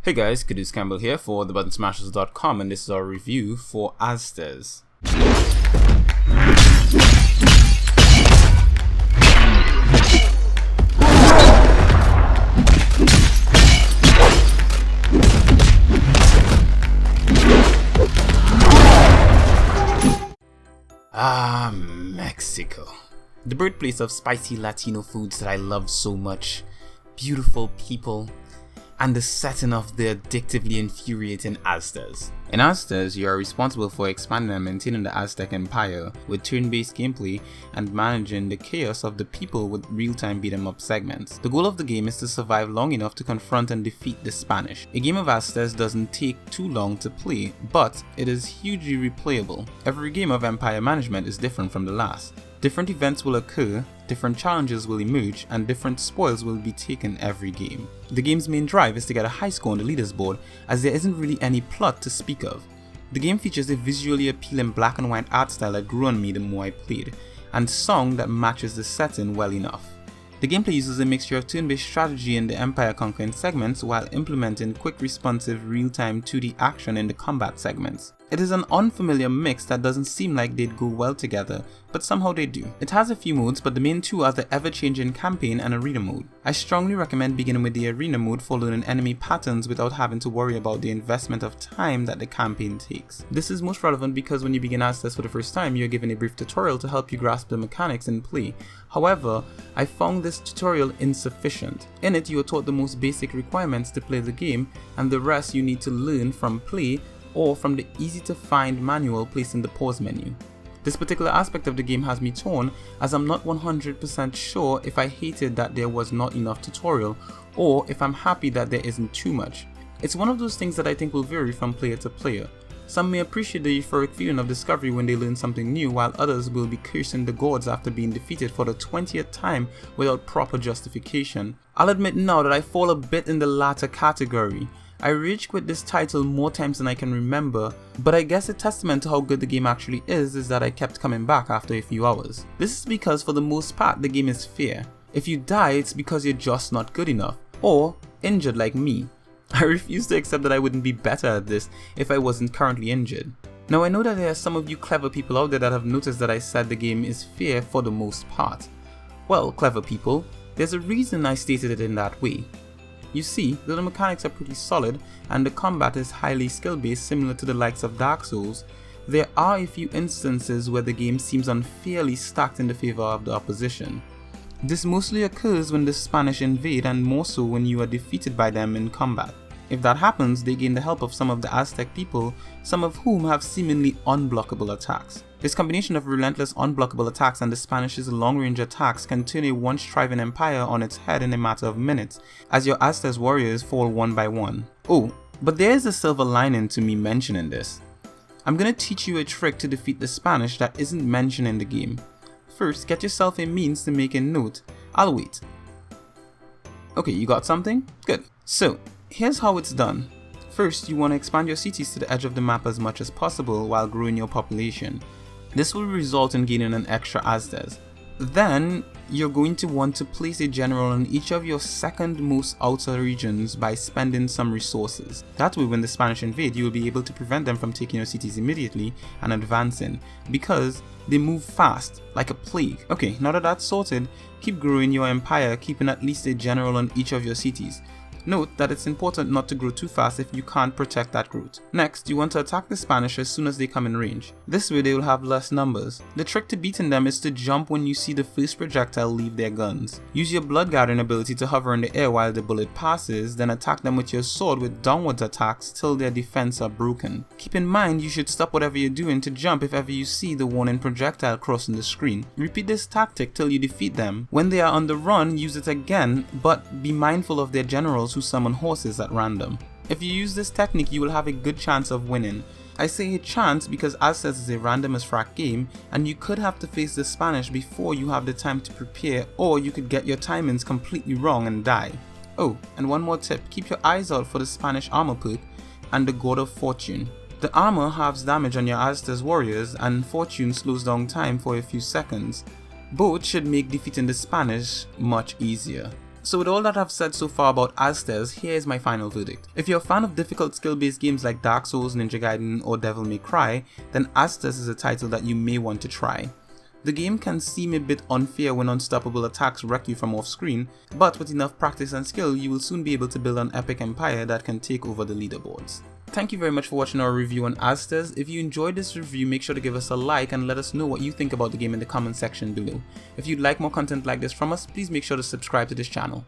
Hey guys, Caduce Campbell here for thebuttonsmashers.com, and this is our review for Aztez. Mexico. The birthplace of spicy Latino foods that I love so much, beautiful people, and the setting of the addictively infuriating Aztez. In Aztez, you are responsible for expanding and maintaining the Aztec Empire with turn-based gameplay and managing the chaos of the people with real-time beat-em-up segments. The goal of the game is to survive long enough to confront and defeat the Spanish. A game of Aztez doesn't take too long to play, but it is hugely replayable. Every game of Empire management is different from the last. Different events will occur, different challenges will emerge, and different spoils will be taken every game. The game's main drive is to get a high score on the leaders board, as there isn't really any plot to speak of. The game features a visually appealing black and white art style that grew on me the more I played, and song that matches the setting well enough. The gameplay uses a mixture of turn-based strategy in the Empire conquering segments while implementing quick responsive real-time 2D action in the combat segments. It is an unfamiliar mix that doesn't seem like they'd go well together, but somehow they do. It has a few modes, but the main two are the ever-changing campaign and arena mode. I strongly recommend beginning with the arena mode for learning enemy patterns without having to worry about the investment of time that the campaign takes. This is most relevant because when you begin Aztez for the first time, you're given a brief tutorial to help you grasp the mechanics in play. However, I found this tutorial insufficient. In it, you are taught the most basic requirements to play the game, and the rest you need to learn from play or from the easy to find manual placed in the pause menu. This particular aspect of the game has me torn, as I'm not 100% sure if I hated that there was not enough tutorial or if I'm happy that there isn't too much. It's one of those things that I think will vary from player to player. Some may appreciate the euphoric feeling of discovery when they learn something new, while others will be cursing the gods after being defeated for the 20th time without proper justification. I'll admit now that I fall a bit in the latter category. I rage quit this title more times than I can remember, but I guess a testament to how good the game actually is that I kept coming back after a few hours. This is because for the most part the game is fair. If you die, it's because you're just not good enough, or injured like me. I refuse to accept that I wouldn't be better at this if I wasn't currently injured. Now I know that there are some of you clever people out there that have noticed that I said the game is fair for the most part. Well, clever people, there's a reason I stated it in that way. You see, though the mechanics are pretty solid and the combat is highly skill based similar to the likes of Dark Souls, there are a few instances where the game seems unfairly stacked in the favor of the opposition. This mostly occurs when the Spanish invade, and more so when you are defeated by them in combat. If that happens, they gain the help of some of the Aztec people, some of whom have seemingly unblockable attacks. This combination of relentless unblockable attacks and the Spanish's long-range attacks can turn a once thriving empire on its head in a matter of minutes, as your Aztec warriors fall one by one. Oh, but there is a silver lining to me mentioning this. I'm gonna teach you a trick to defeat the Spanish that isn't mentioned in the game. First, get yourself a means to make a note. I'll wait. Okay, you got something? Good. So, here's how it's done. First, you want to expand your cities to the edge of the map as much as possible while growing your population. This will result in gaining an extra Aztez. Then, you're going to want to place a general in each of your second most outer regions by spending some resources. That way, when the Spanish invade, you will be able to prevent them from taking your cities immediately and advancing, because they move fast, like a plague. Okay, now that that's sorted, keep growing your empire, keeping at least a general on each of your cities. Note that it's important not to grow too fast if you can't protect that growth. Next, you want to attack the Spanish as soon as they come in range. This way they will have less numbers. The trick to beating them is to jump when you see the first projectile leave their guns. Use your blood guarding ability to hover in the air while the bullet passes, then attack them with your sword with downwards attacks till their defense are broken. Keep in mind you should stop whatever you're doing to jump if ever you see the warning projectile crossing the screen. Repeat this tactic till you defeat them. When they are on the run, use it again, but be mindful of their generals who summon horses at random. If you use this technique, you will have a good chance of winning. I say a chance because Aztez is a random as frack game, and you could have to face the Spanish before you have the time to prepare, or you could get your timings completely wrong and die. Oh, and one more tip, keep your eyes out for the Spanish armor perk and the God of Fortune. The armor halves damage on your Aztez warriors, and Fortune slows down time for a few seconds. Both should make defeating the Spanish much easier. So with all that I've said so far about Aztez, here is my final verdict. If you're a fan of difficult skill-based games like Dark Souls, Ninja Gaiden, or Devil May Cry, then Aztez is a title that you may want to try. The game can seem a bit unfair when unstoppable attacks wreck you from off screen, but with enough practice and skill, you will soon be able to build an epic empire that can take over the leaderboards. Thank you very much for watching our review on Aztez. If you enjoyed this review, make sure to give us a like and let us know what you think about the game in the comment section below. If you'd like more content like this from us, please make sure to subscribe to this channel.